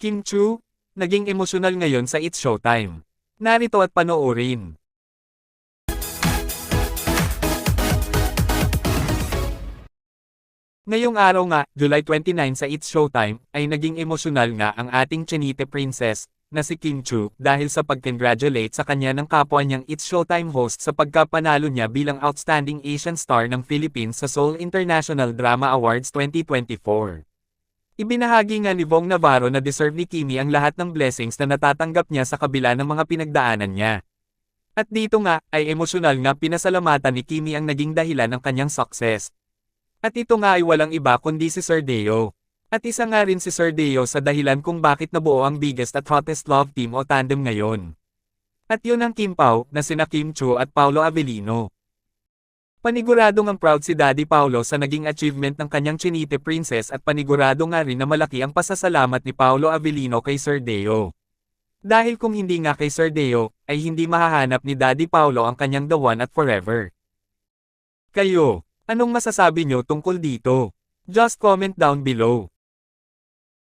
Kim Chu, naging emosyonal ngayon sa It's Showtime. Narito at panoorin. Ngayong araw nga, July 29 sa It's Showtime, ay naging emosyonal nga ang ating Chinite princess, na si Kim Chu, dahil sa pag-congratulate sa kanya ng kapwa niyang It's Showtime host sa pagkapanalo niya bilang Outstanding Asian Star ng Philippines sa Seoul International Drama Awards 2024. Ibinahagi nga ni Vong Navarro na deserve ni Kimi ang lahat ng blessings na natatanggap niya sa kabila ng mga pinagdaanan niya. At dito nga, ay emosyonal nga pinasalamatan ni Kimi ang naging dahilan ng kanyang success. At ito nga ay walang iba kundi si Sir Deo. At isa nga rin si Sir Deo sa dahilan kung bakit nabuo ang biggest at hottest love team o tandem ngayon. At yun ang Kim Pao, na sina Kim Chu at Paolo Avellino. Paniguradong ang proud si Daddy Paolo sa naging achievement ng kanyang Chinite princess at panigurado nga rin na malaki ang pasasalamat ni Paolo Avellino kay Sir Deo. Dahil kung hindi nga kay Sir Deo, ay hindi mahahanap ni Daddy Paolo ang kanyang the one at forever. Kayo, anong masasabi nyo tungkol dito? Just comment down below.